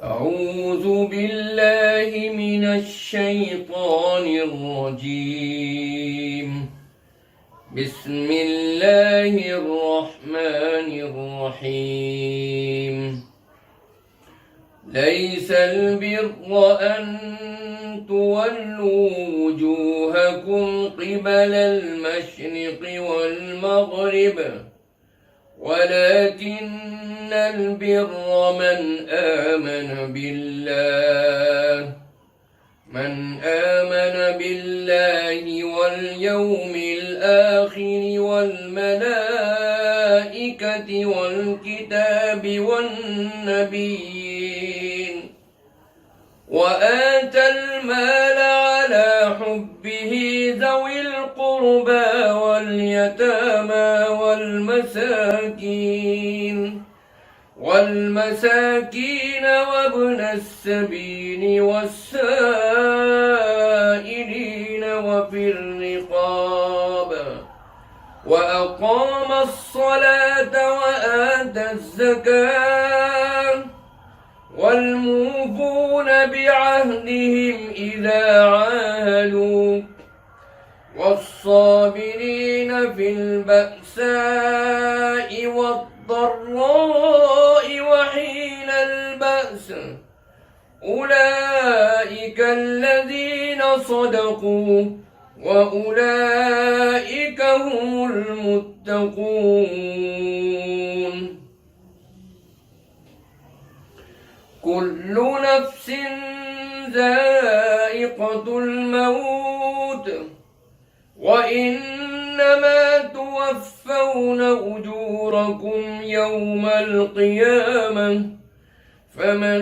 أعوذ بالله من الشيطان الرجيم. بسم الله الرحمن الرحيم. ليس البر أن تولوا وجوهكم قبل المشرق والمغرب، ولكن البر من آمن بالله واليوم الآخر والملائكة والكتاب والنبيين، وآتى المال على حبه ذوي القربى واليتامى والمساكين وابن السبيل والسائلين وفي الرقاب، وأقام الصلاة وآتى الزكاة، والموفون بعهدهم إذا عاهدوا، والصابرين في البأساء والضراء وحين البأس، أولئك الذين صدقوا وأولئك هم المتقون. كل نفس ذائقة الموت، وإنما توفون أجوركم يوم القيامة، فمن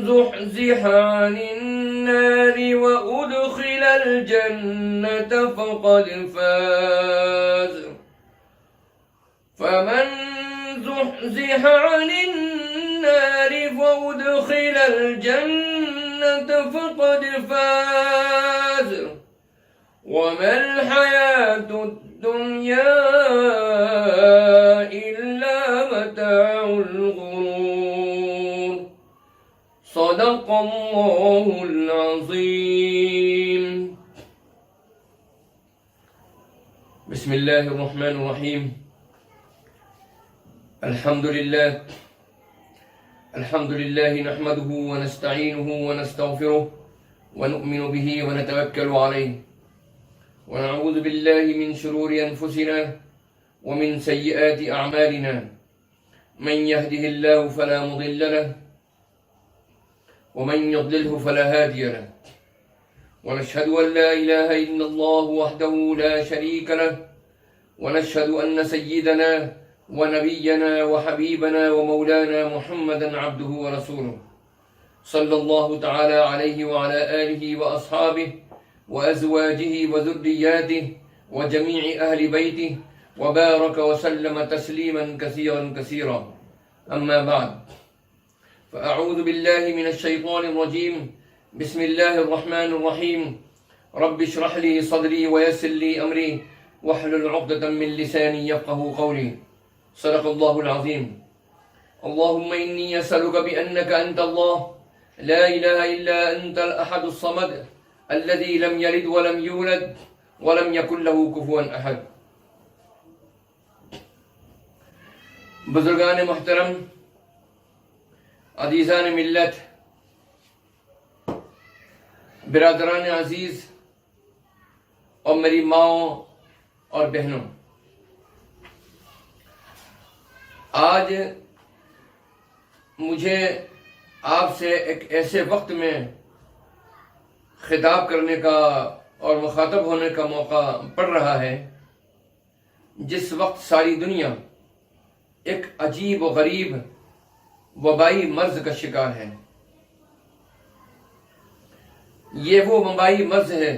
زحزح عن النار وأدخل الجنة فقد فاز. فمن زحزح عن النار وأدخل الجنة فقد فاز، وما الحياة الدنيا إلا متاع الغرور. صدق الله العظيم. بسم الله الرحمن الرحيم. الحمد لله نحمده ونستعينه ونستغفره ونؤمن به ونتوكل عليه، ونعوذ بالله من شرور أنفسنا ومن سيئات أعمالنا. من يهده الله فلا مضل له، ومن يضلله فلا هادي له، ونشهد أن لا إله إلا الله وحده لا شريك له، ونشهد أن سيدنا ونبينا وحبيبنا ومولانا محمدا عبده ورسوله، صلى الله تعالى عليه وعلى آله وأصحابه وأزواجه وذرياته وجميع أهل بيته، وبارك وسلم تسليما كثيرا كثيرا. أما بعد، فأعوذ بالله من الشيطان الرجيم. بسم الله الرحمن الرحيم. رب اشرح لي صدري ويسر لي أمري واحلل عقدة من لساني يفقه قولي. صدق الله العظيم. اللهم إني أسألك بأنك أنت الله لا إله إلا أنت الأحد الصمد الذي لم يلد ولم يولد ولم يكن له كفوا أحد. بزرگان محترم، عزیزان ملت، برادران عزیز اور میری ماؤں اور بہنوں، آج مجھے آپ سے ایک ایسے وقت میں خطاب کرنے کا اور مخاطب ہونے کا موقع پڑ رہا ہے جس وقت ساری دنیا ایک عجیب و غریب وبائی مرض کا شکار ہے۔ یہ وہ وبائی مرض ہے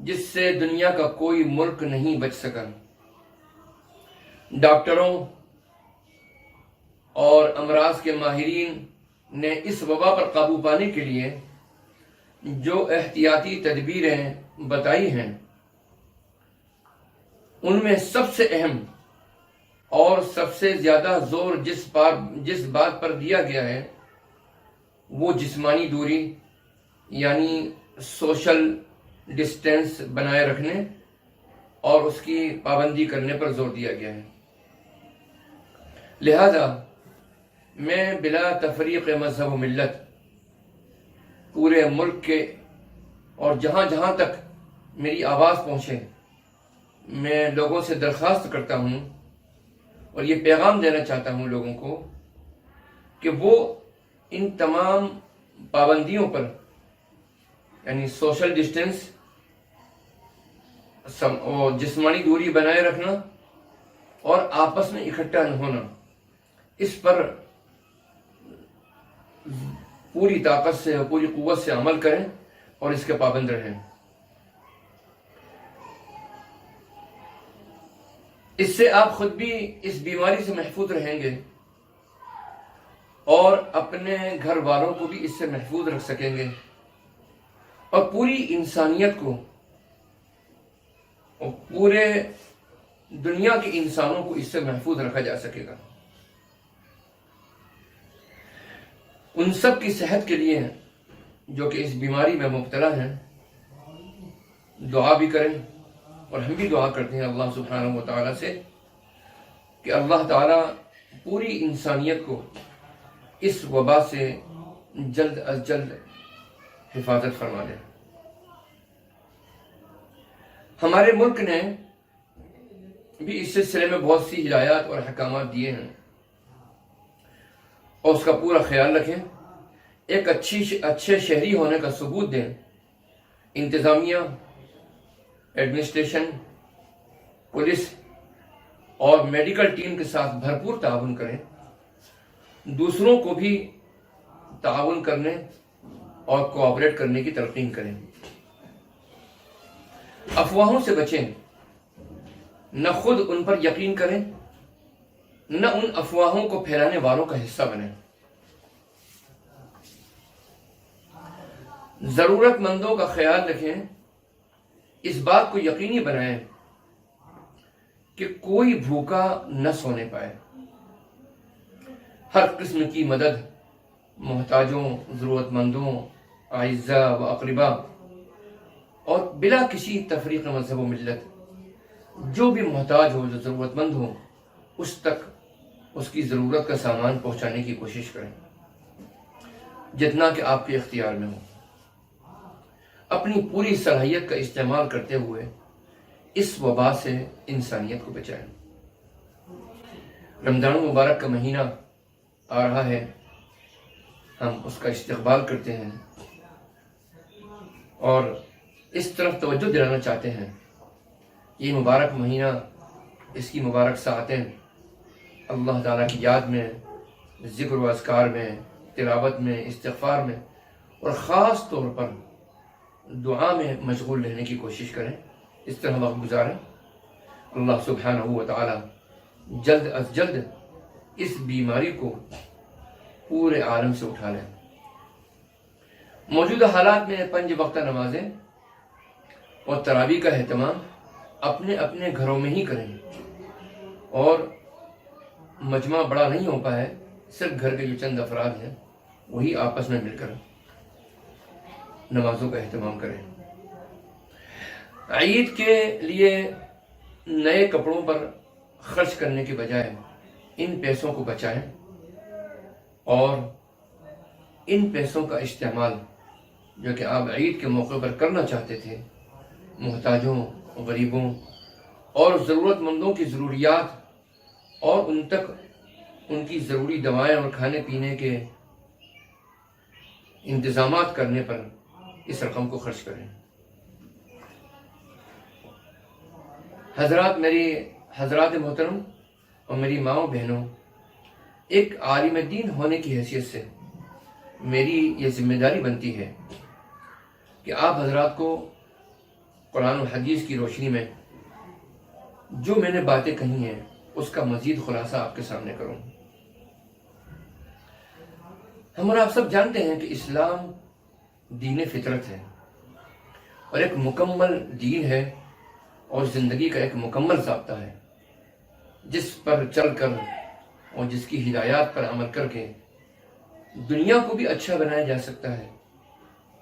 جس سے دنیا کا کوئی ملک نہیں بچ سکا۔ ڈاکٹروں اور امراض کے ماہرین نے اس وبا پر قابو پانے کے لیے جو احتیاطی تدبیریں بتائی ہیں، ان میں سب سے اہم اور سب سے زیادہ زور جس بات پر دیا گیا ہے وہ جسمانی دوری یعنی سوشل ڈسٹینس بنائے رکھنے اور اس کی پابندی کرنے پر زور دیا گیا ہے۔ لہذا میں بلا تفریق مذہب و ملت پورے ملک کے اور جہاں جہاں تک میری آواز پہنچے میں لوگوں سے درخواست کرتا ہوں اور یہ پیغام دینا چاہتا ہوں لوگوں کو کہ وہ ان تمام پابندیوں پر یعنی سوشل ڈسٹینس، جسمانی دوری بنائے رکھنا اور آپس میں اکٹھا نہ ہونا، اس پر پوری طاقت سے اور پوری قوت سے عمل کریں اور اس کے پابند رہیں۔ اس سے آپ خود بھی اس بیماری سے محفوظ رہیں گے اور اپنے گھر والوں کو بھی اس سے محفوظ رکھ سکیں گے اور پوری انسانیت کو اور پورے دنیا کے انسانوں کو اس سے محفوظ رکھا جا سکے گا۔ ان سب کی صحت کے لیے جو کہ اس بیماری میں مبتلا ہیں دعا بھی کریں، اور ہم بھی دعا کرتے ہیں اللہ سبحانہ و تعالیٰ سے کہ اللہ تعالیٰ پوری انسانیت کو اس وبا سے جلد از جلد حفاظت فرما دے۔ ہمارے ملک نے بھی اس سلسلے میں بہت سی ہدایات اور احکامات دیے ہیں اور اس کا پورا خیال رکھیں۔ ایک اچھے شہری ہونے کا ثبوت دیں، انتظامیہ، ایڈمنسٹریشن، پولیس اور میڈیکل ٹیم کے ساتھ بھرپور تعاون کریں، دوسروں کو بھی تعاون کرنے اور کوآپریٹ کرنے کی تلقین کریں۔ افواہوں سے بچیں، نہ خود ان پر یقین کریں نہ ان افواہوں کو پھیلانے والوں کا حصہ بنیں۔ ضرورت مندوں کا خیال رکھیں، اس بات کو یقینی بنائیں کہ کوئی بھوکا نہ سونے پائے۔ ہر قسم کی مدد محتاجوں، ضرورت مندوں، اعزاء و اقربا اور بلا کسی تفریق مذہب و ملت جو بھی محتاج ہو، جو ضرورت مند ہو، اس تک اس کی ضرورت کا سامان پہنچانے کی کوشش کریں جتنا کہ آپ کے اختیار میں ہو۔ اپنی پوری صلاحیت کا استعمال کرتے ہوئے اس وبا سے انسانیت کو بچائیں۔ رمضان المبارک کا مہینہ آ رہا ہے، ہم اس کا استقبال کرتے ہیں اور اس طرف توجہ دلانا چاہتے ہیں۔ یہ مبارک مہینہ، اس کی مبارک ساعتیں اللہ تعالیٰ کی یاد میں، ذکر و اذکار میں، تلاوت میں، استغفار میں اور خاص طور پر دعا میں مشغول رہنے کی کوشش کریں، اس طرح وقت گزاریں۔ اللہ سبحانہ و تعالیٰ جلد از جلد اس بیماری کو پورے عالم سے اٹھا لیں۔ موجودہ حالات میں 5 وقتہ نمازیں اور تراویح کا اہتمام اپنے اپنے گھروں میں ہی کریں، اور مجمع بڑا نہیں ہو پائے، صرف گھر کے جو چند افراد ہیں وہی آپس میں مل کر نمازوں کا اہتمام کریں۔ عید کے لیے نئے کپڑوں پر خرچ کرنے کے بجائے ان پیسوں کو بچائیں اور ان پیسوں کا استعمال جو کہ آپ عید کے موقع پر کرنا چاہتے تھے محتاجوں، غریبوں اور ضرورت مندوں کی ضروریات اور ان تک ان کی ضروری دوائیں اور کھانے پینے کے انتظامات کرنے پر اس رقم کو خرچ کریں۔ حضرات محترم اور میری ماؤں بہنوں، ایک عالم دین ہونے کی حیثیت سے میری یہ ذمہ داری بنتی ہے کہ آپ حضرات کو قرآن و حدیث کی روشنی میں جو میں نے باتیں کہی ہیں اس کا مزید خلاصہ آپ کے سامنے کروں۔ ہم اور آپ سب جانتے ہیں کہ اسلام دین فطرت ہے اور ایک مکمل دین ہے اور زندگی کا ایک مکمل ضابطہ ہے جس پر چل کر اور جس کی ہدایات پر عمل کر کے دنیا کو بھی اچھا بنایا جا سکتا ہے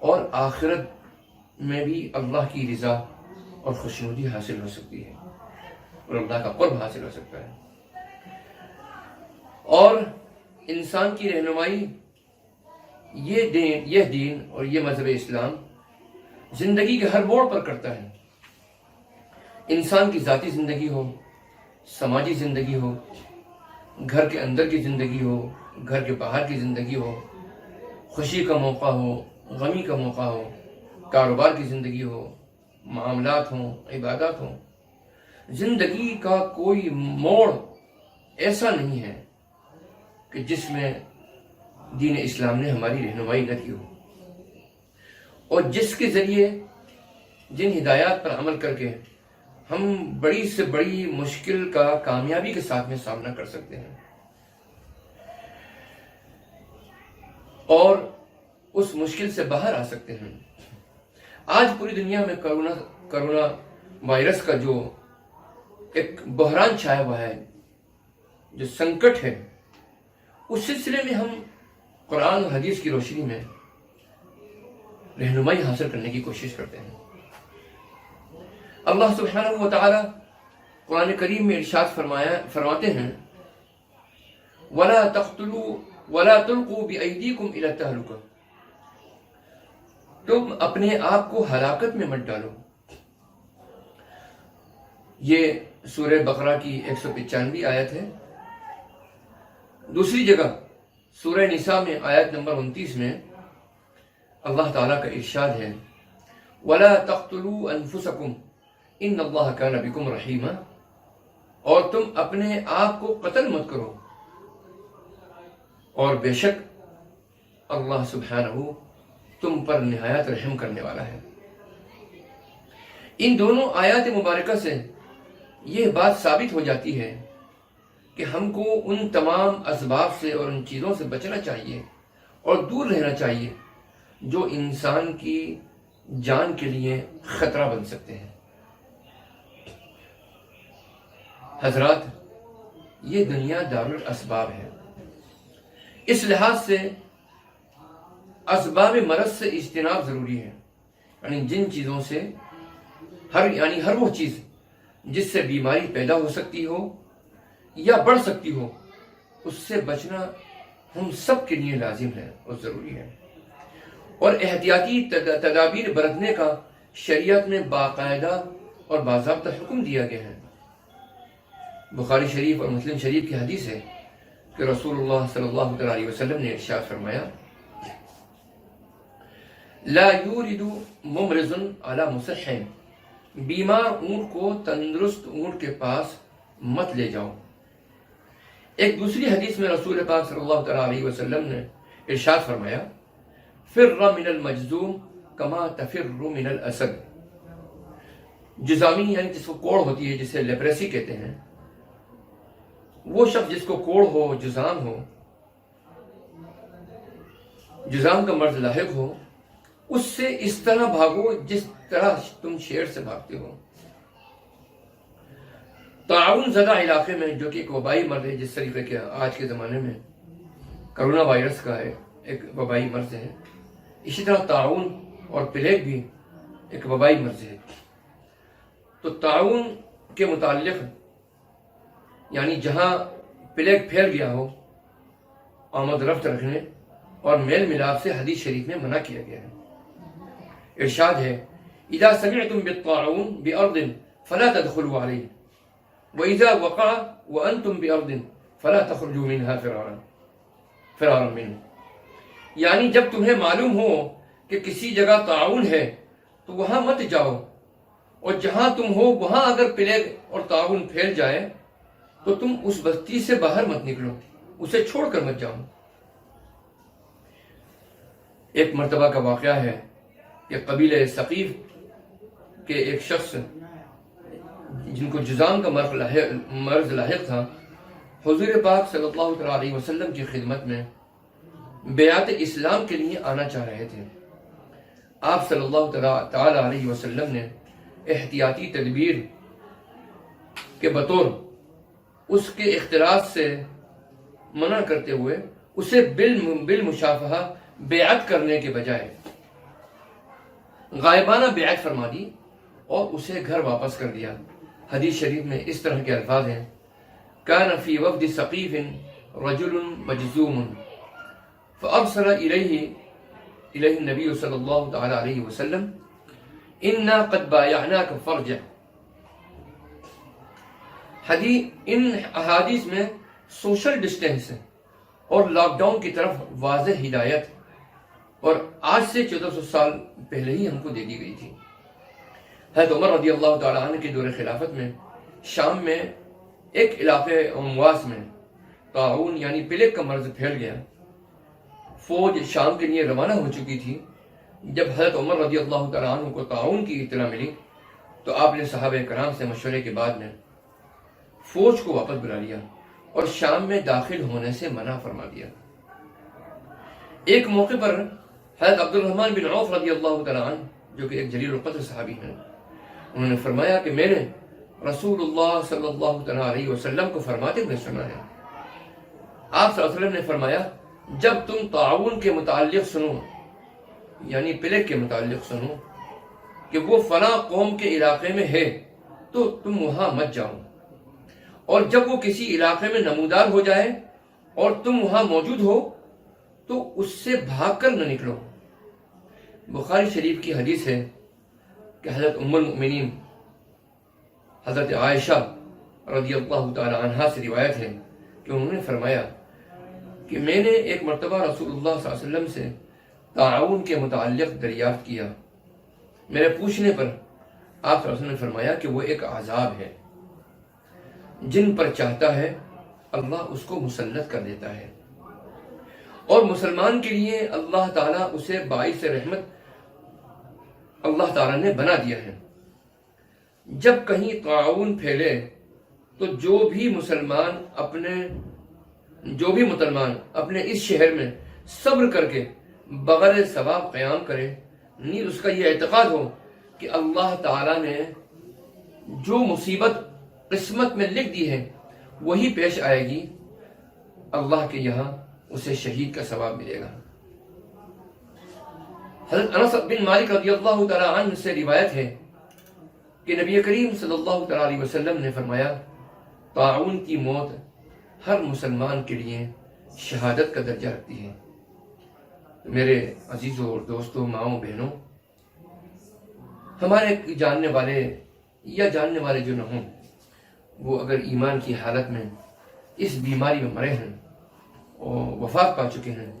اور آخرت میں بھی اللہ کی رضا اور خوشنودی حاصل ہو سکتی ہے اور اللہ کا قرب حاصل ہو سکتا ہے. اور انسان کی رہنمائی یہ دین اور یہ مذہب اسلام زندگی کے ہر موڑ پر کرتا ہے. انسان کی ذاتی زندگی ہو، سماجی زندگی ہو، گھر کے اندر کی زندگی ہو، گھر کے باہر کی زندگی ہو، خوشی کا موقع ہو، غمی کا موقع ہو، کاروبار کی زندگی ہو، معاملات ہوں، عبادات ہوں، زندگی کا کوئی موڑ ایسا نہیں ہے کہ جس میں دین اسلام نے ہماری رہنمائی نہ کی ہو، اور جس کے ذریعے جن ہدایات پر عمل کر کے ہم بڑی سے بڑی مشکل کا کامیابی کے ساتھ میں سامنا کر سکتے ہیں اور اس مشکل سے باہر آ سکتے ہیں. آج پوری دنیا میں کرونا وائرس کا جو ایک بحران چھایا ہوا ہے، جو سنکٹ ہے، اس سلسلے میں ہم قرآن اور حدیث کی روشنی میں رہنمائی حاصل کرنے کی کوشش کرتے ہیں. اللہ سبحانہ و تعالی قرآن کریم میں ارشاد فرماتے ہیں وَلَا تَقْتُلُوا وَلَا تُلْقُوا بِأَيْدِيكُمْ إِلَى التَّهْلُكَةِ، تم اپنے آپ کو ہلاکت میں مت ڈالو. یہ سورہ بقرہ کی 195 آیت ہے. دوسری جگہ سورہ نساء میں آیت نمبر 29 میں اللہ تعالیٰ کا ارشاد ہے وَلَا تَقْتُلُوا أَنفُسَكُمْ إِنَّ اللَّهَ كَانَ بِكُمْ رَحِيمًا، اور تم اپنے آپ کو قتل مت کرو اور بے شک اللہ سبحانہ تم پر نہایت رحم کرنے والا ہے. ان دونوں آیات مبارکہ سے یہ بات ثابت ہو جاتی ہے کہ ہم کو ان تمام اسباب سے اور ان چیزوں سے بچنا چاہیے اور دور رہنا چاہیے جو انسان کی جان کے لیے خطرہ بن سکتے ہیں. حضرات، یہ دنیا دارالاسباب ہے. اس لحاظ سے اسباب مرض سے اجتناب ضروری ہے. یعنی جن چیزوں سے ہر وہ چیز جس سے بیماری پیدا ہو سکتی ہو یا بڑھ سکتی ہو، اس سے بچنا ہم سب کے لیے لازم ہے اور ضروری ہے. اور احتیاطی تدابیر برتنے کا شریعت میں باقاعدہ اور باضابطہ حکم دیا گیا ہے. بخاری شریف اور مسلم شریف کی حدیث ہے کہ رسول اللہ صلی اللہ علیہ وسلم نے ارشاد فرمایا لا یورد ممرض علی مصح، بیمار اونٹ کو تندرست اونٹ کے پاس مت لے جاؤ. ایک دوسری حدیث میں رسول پاک صلی اللہ علیہ وسلم نے ارشاد فرمایا فر من المجذوم کما تفر من الاسد. جذامی یعنی جس کو کوڑ ہوتی ہے، جسے لیپریسی کہتے ہیں، وہ شخص جس کو کوڑ ہو، جذام ہو، جذام کا مرض لاحق ہو، اس سے اس طرح بھاگو جس طرح تم شیر سے بھاگتے ہو. تعاون زدہ علاقے میں، جو کہ ایک وبائی مرض ہے، جس طریقے کے آج کے زمانے میں کرونا وائرس کا ایک وبائی مرض ہے، اسی طرح تعاون اور پلیگ بھی ایک وبائی مرض ہے. تو تعاون کے متعلق یعنی جہاں پلیگ پھیل گیا ہو، آمد رفت رکھنے اور میل ملاپ سے حدیث شریف میں منع کیا گیا ہے. ارشاد ہے اذا سمعتم بالطاعون بارض فلا تدخلوا عليه واذا وقع وانتم بارض فلا تخرجوا منها فرارا منه. یعنی جب تمہیں معلوم ہو کہ کسی جگہ طاعون ہے تو وہاں مت جاؤ، اور جہاں تم ہو وہاں اگر پلیگ اور طاعون پھیل جائے تو تم اس بستی سے باہر مت نکلو، اسے چھوڑ کر مت جاؤ. ایک مرتبہ کا واقعہ ہے کہ قبیلہ ثقیف کے ایک شخص جن کو جذام کا مرض لاحق تھا، حضور پاک صلی اللہ علیہ وسلم کی خدمت میں بیعت اسلام کے لیے آنا چاہ رہے تھے. آپ صلی اللہ تعالی علیہ وسلم نے احتیاطی تدبیر کے بطور اس کے اختلاط سے منع کرتے ہوئے اسے بالمشافہہ بیعت کرنے کے بجائے غائبانہ بیعت فرما دی اور اسے گھر واپس کر دیا۔ حدیث شریف میں اس طرح کے الفاظ ہیں: کان فی وفد ثقیف رجل مجزوم فارسل الیہ النبی صلی اللہ تعالی علیہ وسلم انا قد بایعناک فارجع۔ ان احادیث میں سوشل ڈسٹینس اور لاک ڈاؤن کی طرف واضح ہدایت اور آج سے 1400 سال پہلے ہی ہم کو دے دی گئی تھی۔ حضرت عمر رضی اللہ تعالیٰ عنہ کے دور خلافت میں شام میں ایک علاقے امواس میں طاعون یعنی پلیگ کا مرض پھیل گیا۔ فوج شام کے لیے روانہ ہو چکی تھی۔ جب حضرت عمر رضی اللہ تعالیٰ عنہ کو طاعون کی اطلاع ملی تو آپ نے صحابہ کرام سے مشورے کے بعد میں فوج کو واپس بلا لیا اور شام میں داخل ہونے سے منع فرما دیا۔ ایک موقع پر حضرت عبد الرحمن بن عوف رضی اللہ تعالیٰ عنہ جو کہ ایک جلیل القدر صحابی ہیں، انہوں نے فرمایا کہ میں نے رسول اللہ صلی اللہ تعالیٰ علیہ وسلم کو فرماتے ہوئے سنا ہے۔ آپ صلی اللہ علیہ وسلم نے فرمایا جب تم طاعون کے متعلق سنو یعنی پلیگ کے متعلق سنو کہ وہ فلاں قوم کے علاقے میں ہے تو تم وہاں مت جاؤ، اور جب وہ کسی علاقے میں نمودار ہو جائے اور تم وہاں موجود ہو تو اس سے بھاگ کر نہ نکلو۔ بخاری شریف کی حدیث ہے کہ حضرت ام المؤمنین حضرت عائشہ رضی اللہ تعالی عنہا سے روایت ہے کہ انہوں نے فرمایا کہ میں نے ایک مرتبہ رسول اللہ صلی اللہ علیہ وسلم سے طاعون کے متعلق دریافت کیا۔ میرے پوچھنے پر آپ صلی اللہ علیہ وسلم نے فرمایا کہ وہ ایک عذاب ہے، جن پر چاہتا ہے اللہ اس کو مسلط کر دیتا ہے، اور مسلمان کے لیے اللہ تعالیٰ اسے باعث رحمت اللہ تعالیٰ نے بنا دیا ہے۔ جب کہیں طاعون پھیلے تو جو بھی مسلمان اپنے اس شہر میں صبر کر کے بغیر ثواب قیام کرے، نیز اس کا یہ اعتقاد ہو کہ اللہ تعالیٰ نے جو مصیبت قسمت میں لکھ دی ہے وہی پیش آئے گی، اللہ کے یہاں اسے شہید کا ثواب ملے گا۔ حضرت انس بن مالک رضی اللہ تعالیٰ عنہ سے روایت ہے کہ نبی کریم صلی اللہ تعالیٰ علیہ وسلم نے فرمایا طاعون کی موت ہر مسلمان کے لیے شہادت کا درجہ رکھتی ہے۔ میرے عزیزوں اور دوستوں، ماؤں بہنوں، ہمارے جاننے والے یا جاننے والے جو نہ ہوں، وہ اگر ایمان کی حالت میں اس بیماری میں مرے ہیں اور وفات پا چکے ہیں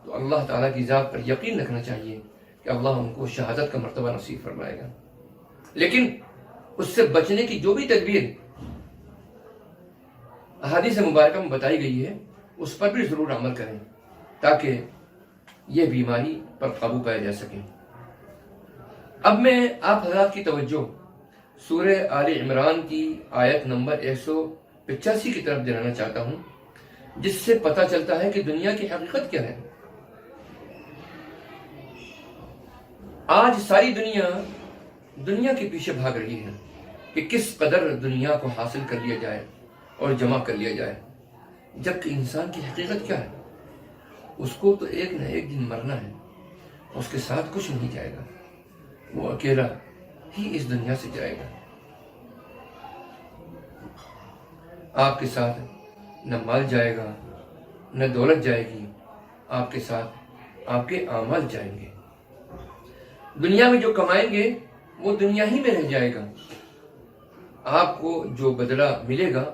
تو اللہ تعالیٰ کی ذات پر یقین رکھنا چاہیے کہ اللہ ان کو شہادت کا مرتبہ نصیب فرمائے گا۔ لیکن اس سے بچنے کی جو بھی تدبیر احادیث مبارکہ میں بتائی گئی ہے اس پر بھی ضرور عمل کریں تاکہ یہ بیماری پر قابو پایا جا سکے۔ اب میں آپ حضرات کی توجہ سورہ آل عمران کی آیت نمبر 185 کی طرف دلانا چاہتا ہوں، جس سے پتہ چلتا ہے کہ دنیا کی حقیقت کیا ہے۔ آج ساری دنیا کے پیچھے بھاگ رہی ہے کہ کس قدر دنیا کو حاصل کر لیا جائے اور جمع کر لیا جائے، جبکہ انسان کی حقیقت کیا ہے؟ اس کو تو ایک نہ ایک دن مرنا ہے، اس کے ساتھ کچھ نہیں جائے گا، وہ اکیلا ہی اس دنیا سے جائے گا۔ آپ کے ساتھ نہ مال جائے گا نہ دولت جائے گی، آپ کے ساتھ آپ کے اعمال جائیں گے۔ دنیا میں جو کمائیں گے وہ دنیا ہی میں رہ جائے گا، آپ کو جو بدلہ ملے گا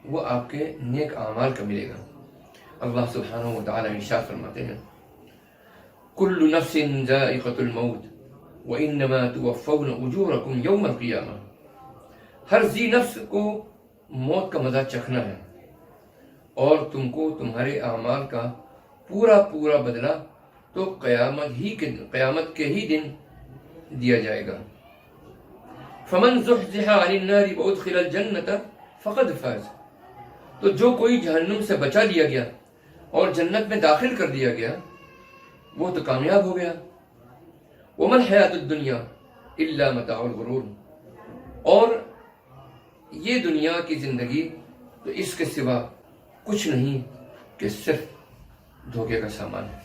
وہ آپ کے نیک اعمال کا ملے گا۔ اللہ سبحانہ و تعالی ارشاد فرماتے ہیں کل نفس ذائقۃ الموت وانما توفون اجورکم یوم القیامہ، ہر ذی نفس کو موت کا مزہ چکھنا ہے اور تم کو تمہارے اعمال کا پورا بدلہ تو قیامت کے ہی دن دیا جائے گا۔ فمن زحزح عن النار وادخل الجنۃ فقد فاز، تو جو کوئی جہنم سے بچا لیا گیا اور جنت میں داخل کر دیا گیا وہ تو کامیاب ہو گیا۔ وما الحیات الدنیا الا متاع الغرور، اور یہ دنیا کی زندگی تو اس کے سوا کچھ نہیں کہ صرف دھوکے کا سامان ہے۔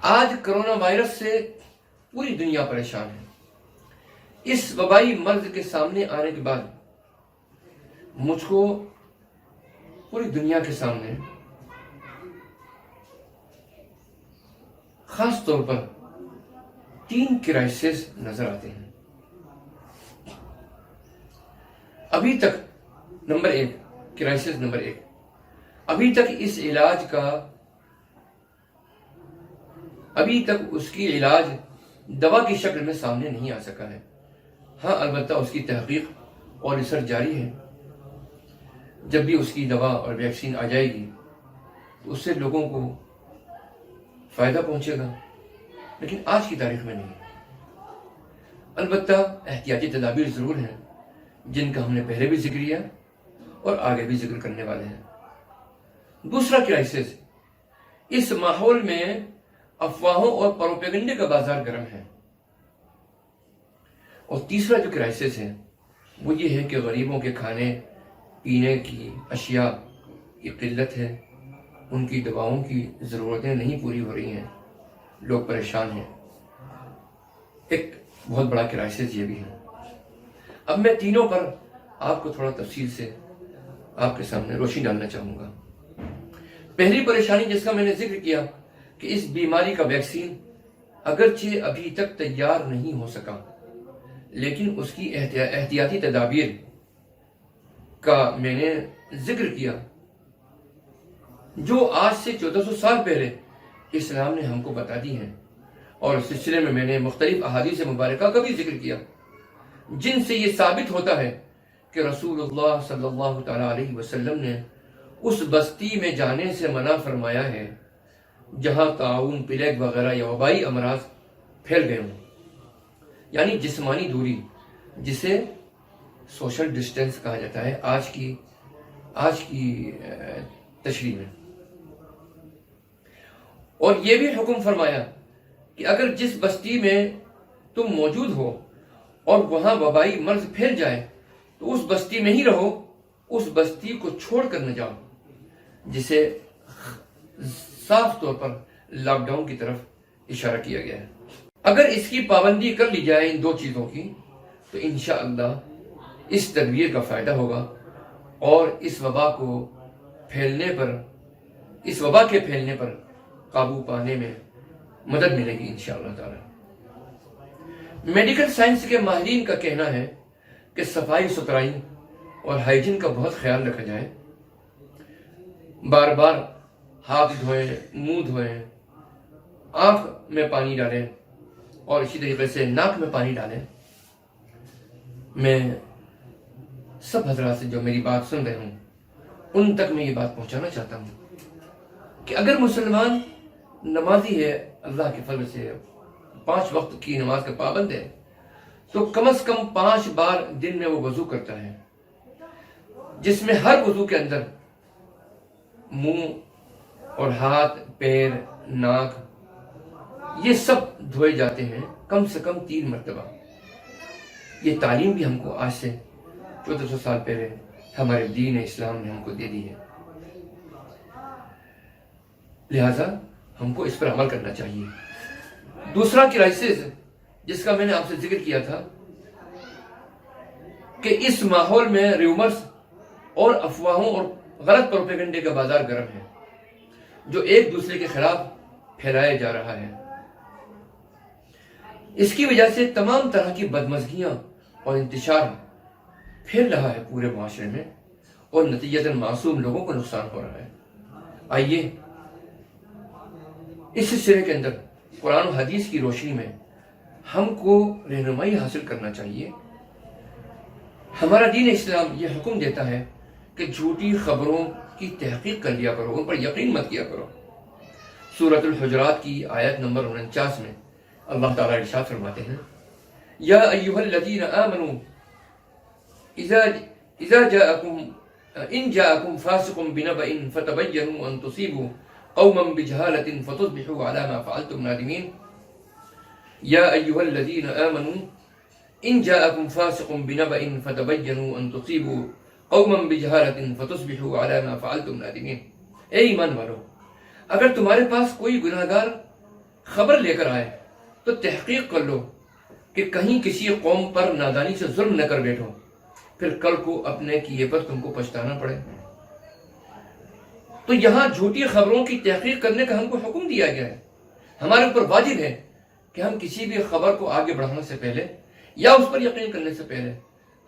آج کرونا وائرس سے پوری دنیا پریشان ہے۔ اس وبائی مرض کے سامنے آنے کے بعد مجھ کو پوری دنیا کے سامنے خاص طور پر 3 کرائسس نظر آتے ہیں۔ ابھی تک نمبر 1 کرائسس نمبر 1، ابھی تک اس کی علاج دوا کی شکل میں سامنے نہیں آ سکا ہے۔ ہاں البتہ اس کی تحقیق اور ریسرچ جاری ہے۔ جب بھی اس کی دوا اور ویکسین آ جائے گی تو اس سے لوگوں کو فائدہ پہنچے گا، لیکن آج کی تاریخ میں نہیں۔ البتہ احتیاطی تدابیر ضرور ہیں جن کا ہم نے پہلے بھی ذکر کیا اور آگے بھی ذکر کرنے والے ہیں۔ دوسرا کرائسس، اس ماحول میں افواہوں اور پروپیگنڈے کا بازار گرم ہے۔ اور تیسرا جو کرائسس ہے وہ یہ ہے کہ غریبوں کے کھانے پینے کی اشیاء کی قلت ہے، ان کی دواؤں کی ضرورتیں نہیں پوری ہو رہی ہیں، لوگ پریشان ہیں۔ ایک بہت بڑا کرائسس یہ بھی ہے۔ اب میں تینوں پر آپ کو تھوڑا تفصیل سے آپ کے سامنے روشنی ڈالنا چاہوں گا۔ پہلی پریشانی جس کا میں نے ذکر کیا کہ اس بیماری کا ویکسین اگرچہ ابھی تک تیار نہیں ہو سکا، لیکن اس کی احتیاطی تدابیر کا میں نے ذکر کیا جو آج سے 1400 سال پہلے اسلام نے ہم کو بتا دی ہیں، اور اس سلسلے میں نے مختلف احادیث مبارکہ کا بھی ذکر کیا جن سے یہ ثابت ہوتا ہے کہ رسول اللہ صلی اللہ تعالیٰ علیہ وسلم نے اس بستی میں جانے سے منع فرمایا ہے جہاں طاعون، پلیگ وغیرہ یا وبائی امراض پھیل گئے ہوں، یعنی جسمانی دوری جسے سوشل ڈسٹینس کہا جاتا ہے آج کی تشریح میں۔ اور یہ بھی حکم فرمایا کہ اگر جس بستی میں تم موجود ہو اور وہاں وبائی مرض پھیل جائے تو اس بستی میں ہی رہو، اس بستی کو چھوڑ کر نہ جاؤ، جسے صاف طور پر لاک ڈاؤن کی طرف اشارہ کیا گیا ہے۔ اگر اس کی پابندی کر لی جائے ان 2 چیزوں کی تو انشاءاللہ اس تدبیر کا فائدہ ہوگا اور اس وبا کے پھیلنے پر قابو پانے میں مدد ملے گی انشاءاللہ تعالی۔ میڈیکل سائنس کے ماہرین کا کہنا ہے کہ صفائی ستھرائی اور ہائیجین کا بہت خیال رکھا جائے، بار بار ہاتھ دھوئیں، منہ دھوئیں، آنکھ میں پانی ڈالیں اور اسی طریقے سے ناک میں پانی ڈالیں۔ میں سب حضرات سے جو میری بات سن رہے ہوں ان تک میں یہ بات پہنچانا چاہتا ہوں کہ اگر مسلمان نمازی ہے، اللہ کے فضل سے 5 وقت کی نماز کا پابند ہے، تو کم از کم 5 بار دن میں وہ وضو کرتا ہے، جس میں ہر وضو کے اندر منہ اور ہاتھ، پیر، ناک یہ سب دھوئے جاتے ہیں کم سے کم 3 مرتبہ۔ یہ تعلیم بھی ہم کو آج سے 1400 سال پہلے ہمارے دین اسلام نے ہم کو دے دی ہے، لہذا ہم کو اس پر عمل کرنا چاہیے۔ دوسرا کرائسس جس کا میں نے آپ سے ذکر کیا تھا کہ اس ماحول میں ریومرز اور افواہوں اور غلط پروپیگنڈے کا بازار گرم ہے جو ایک دوسرے کے خلاف پھیلایا جا رہا ہے۔ اس کی وجہ سے تمام طرح کی بدمزگیاں اور انتشار پھیل رہا ہے پورے معاشرے میں اور نتیجتاً معصوم لوگوں کو نقصان ہو رہا ہے۔ آئیے اس سلسلے کے اندر قرآن و حدیث کی روشنی میں ہم کو رہنمائی حاصل کرنا چاہیے۔ ہمارا دین اسلام یہ حکم دیتا ہے کہ جھوٹی خبروں کی تحقیق کر لیا کرو، ان پر یقین مت کیا کرو۔ سورۃ الحجرات کی آیت نمبر 49 میں اللہ تعالیٰ ارشاد فرماتے ہیں، یا ایھا الذین آمنوا ان جاءکم فاسق بنبأ فتبینوا ان تصیبوا قوما بجہالۃ فتصبحوا علی ما فعلتم نادمین۔ یا ایھا الذین آمنوا ان جاءکم فاسق بنبأ فتبینوا ان تصیبوا قوما بجہالۃ فتصبحوا علی ما فعلتم نادمین۔ اے ایمان والو، اگر تمہارے پاس کوئی گناہ گار خبر لے کر آئے تو تحقیق کر لو کہ کہیں کسی قوم پر نادانی سے ظلم نہ کر بیٹھو، پھر کل کو اپنے کیے پر تم کو پچھتانا پڑے۔ تو یہاں جھوٹی خبروں کی تحقیق کرنے کا ہم کو حکم دیا گیا ہے۔ ہمارے اوپر واجب ہے کہ ہم کسی بھی خبر کو آگے بڑھانے سے پہلے یا اس پر یقین کرنے سے پہلے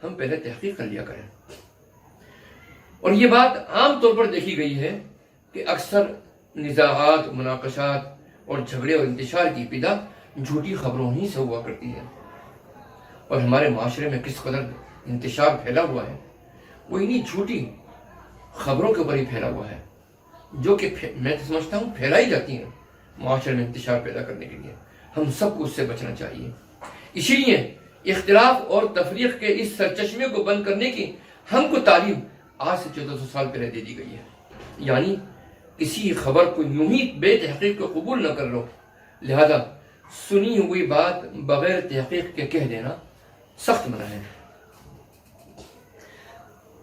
ہم پہلے تحقیق کر لیا کریں۔ اور یہ بات عام طور پر دیکھی گئی ہے کہ اکثر نزاعات، مناقشات اور جھگڑے اور انتشار کی ابتدا جھوٹی خبروں ہی سے ہوا کرتی ہے۔ اور ہمارے معاشرے میں کس قدر انتشار پھیلا ہوا ہے وہ انہی جھوٹی خبروں کے اوپر ہی پھیلا ہوا ہے، جو کہ میں سمجھتا ہوں پھیلائی جاتی ہیں معاشرے میں انتشار پیدا کرنے کے لیے۔ ہم سب کو اس سے بچنا چاہیے۔ اسی لیے اختلاف اور تفریق کے اس سرچشمے کو بند کرنے کی ہم کو تعلیم آج سے 1400 سال پہلے دے دی گئی ہے۔ یعنی کسی خبر کو یوں ہی بے تحقیق کو قبول نہ کر لو، لہذا سنی ہوئی بات بغیر تحقیق کے کہہ دینا سخت منع ہے۔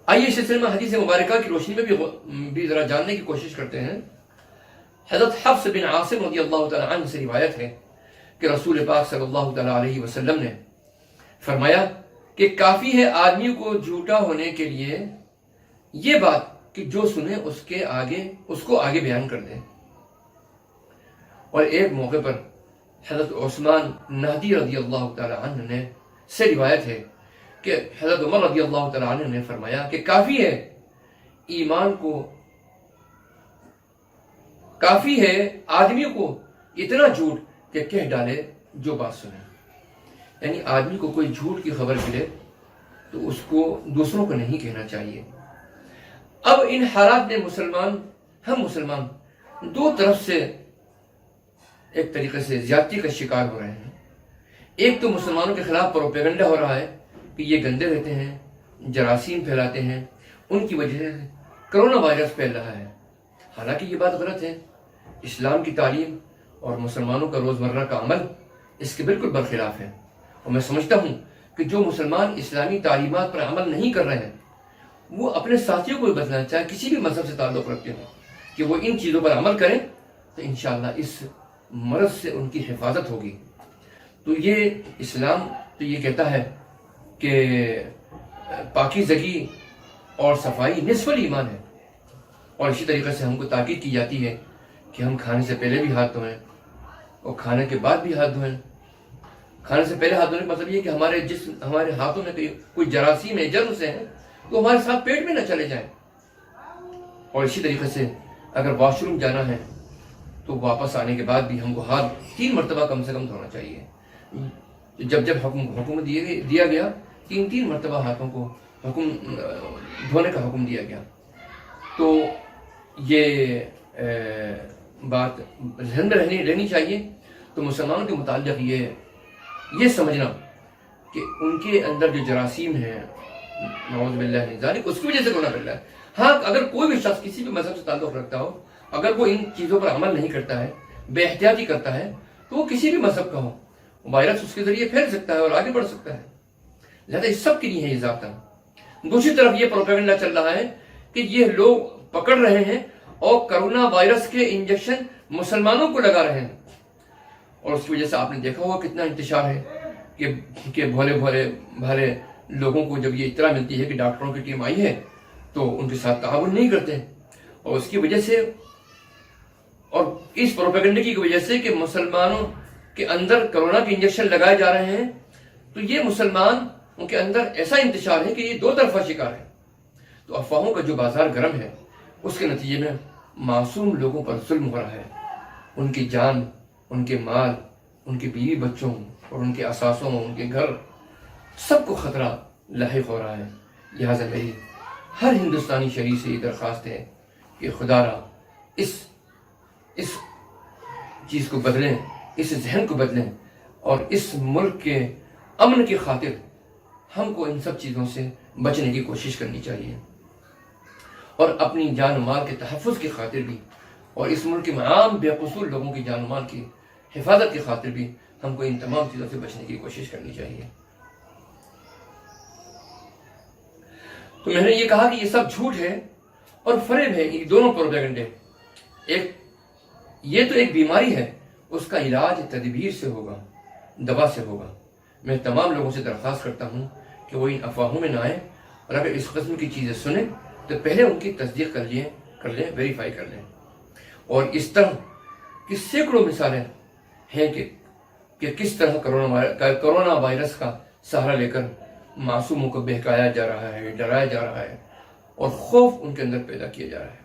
آئیے اس سلسلے میں حدیث مبارکہ کی روشنی میں بھی ذرا جاننے کی کوشش کرتے ہیں۔ حضرت حفص بن عاصم رضی اللہ تعالی عنہ سے روایت ہے کہ رسول پاک صلی اللہ تعالی علیہ وسلم نے فرمایا کہ کافی ہے آدمی کو جھوٹا ہونے کے لیے یہ بات کہ جو سنے اس کو آگے بیان کر دے۔ اور ایک موقع پر حضرت عثمان نہدی رضی اللہ تعالی عنہ سے روایت ہے کہ حضرت عمر رضی اللہ تعالی عنہ نے فرمایا کہ کافی ہے آدمی کو اتنا جھوٹ کہ کہہ ڈالے جو بات سنے۔ یعنی آدمی کو کوئی جھوٹ کی خبر ملے تو اس کو دوسروں کو نہیں کہنا چاہیے۔ اب ان حالات میں ہم مسلمان دو طرف سے ایک طریقے سے زیادتی کا شکار ہو رہے ہیں۔ ایک تو مسلمانوں کے خلاف پروپیگنڈا ہو رہا ہے کہ یہ گندے رہتے ہیں، جراثیم پھیلاتے ہیں، ان کی وجہ سے کرونا وائرس پھیل رہا ہے۔ حالانکہ یہ بات غلط ہے۔ اسلام کی تعلیم اور مسلمانوں کا روزمرہ کا عمل اس کے بالکل برخلاف ہے۔ اور میں سمجھتا ہوں کہ جو مسلمان اسلامی تعلیمات پر عمل نہیں کر رہے ہیں وہ اپنے ساتھیوں کو بھی بتانا چاہے کسی بھی مذہب سے تعلق رکھتے ہوں کہ وہ ان چیزوں پر عمل کریں تو انشاءاللہ اس مرض سے ان کی حفاظت ہوگی۔ تو یہ اسلام تو یہ کہتا ہے کہ پاکیزگی اور صفائی نصف الایمان ہے، اور اسی طریقے سے ہم کو تاکید کی جاتی ہے کہ ہم کھانے سے پہلے بھی ہاتھ دھوئیں اور کھانے کے بعد بھی ہاتھ دھوئیں۔ کھانے سے پہلے ہاتھ دھونے کا مطلب یہ کہ ہمارے ہاتھوں میں کوئی جراثیم ہے، جرم سے ہیں تو ہمارے ساتھ پیٹ میں نہ چلے جائیں۔ اور اسی طریقے سے اگر واش روم جانا ہے تو واپس آنے کے بعد بھی ہم کو ہاتھ 3 مرتبہ کم سے کم دھونا چاہیے۔ جب حکم دیا گیا 3 مرتبہ ہاتھوں کو دھونے کا حکم دیا گیا، تو یہ بات ذہن میں رہنی چاہیے۔ تو مسلمانوں کے متعلق یہ سمجھنا کہ ان کے اندر جو جراثیم ہیں نعوذ باللہ من ذالک اس کی وجہ سے کرونا پھیل رہا ہے۔ ہاں اگر کوئی بھی شخص کسی بھی مذہب سے تعلق رکھتا ہو، اگر وہ ان چیزوں پر عمل نہیں کرتا ہے، بے احتیاطی کرتا ہے، تو وہ کسی بھی مذہب کا ہو، وائرس اس کے ذریعے پھیل سکتا ہے اور آگے بڑھ سکتا ہے۔ لہذا اس سب کے لیے ہے یہ ضابطہ۔ دوسری طرف یہ پروپیگنڈا چل رہا ہے کہ یہ لوگ پکڑ رہے ہیں اور کرونا وائرس کے انجیکشن مسلمانوں کو لگا رہے ہیں، اور اس کی وجہ سے آپ نے دیکھا ہوا کتنا انتشار ہے کہ بھلے لوگوں کو جب یہ اطلاع ملتی ہے کہ ڈاکٹروں کی ٹیم آئی ہے تو ان کے ساتھ تعاون نہیں کرتے، اور اس کی وجہ سے اور اس پروپیگنڈے کی وجہ سے کہ مسلمانوں کے اندر کرونا کے انجیکشن لگائے جا رہے ہیں، تو یہ مسلمان ان کے اندر ایسا انتشار ہے کہ یہ دو طرفہ شکار ہے۔ تو افواہوں کا جو بازار گرم ہے اس کے نتیجے میں معصوم لوگوں پر ظلم ہو رہا ہے، ان کی جان، ان کے مال، ان کے بیوی بچوں اور ان کے اثاثوں، ان کے گھر، سب کو خطرہ لاحق ہو رہا ہے۔ لہٰذا میری ہر ہندوستانی شہری سے یہ درخواست ہے کہ خدا را اس چیز کو بدلیں، اس ذہن کو بدلیں، اور اس ملک کے امن کی خاطر ہم کو ان سب چیزوں سے بچنے کی کوشش کرنی چاہیے، اور اپنی جان و مال کے تحفظ کی خاطر بھی، اور اس ملک میں عام بے قصور لوگوں کی جان و مال کی حفاظت کی خاطر بھی ہم کو ان تمام چیزوں سے بچنے کی کوشش کرنی چاہیے۔ تو میں نے یہ کہا کہ یہ سب جھوٹ ہے اور فریب ہے، یہ دونوں پروپیگنڈے۔ یہ تو ایک بیماری ہے، اس کا علاج تدبیر سے ہوگا، دوا سے ہوگا۔ میں تمام لوگوں سے درخواست کرتا ہوں کہ وہ ان افواہوں میں نہ آئیں، اور اگر اس قسم کی چیزیں سنیں تو پہلے ان کی تصدیق کر لیں، ویریفائی کر لیں۔ اور اس طرح کی سینکڑوں مثالیں ہیں کہ کس طرح کرونا وائرس کا سہارا لے کر معصوموں کو بہکایا جا رہا ہے، ڈرایا جا رہا ہے، اور خوف ان کے اندر پیدا کیا جا رہا ہے۔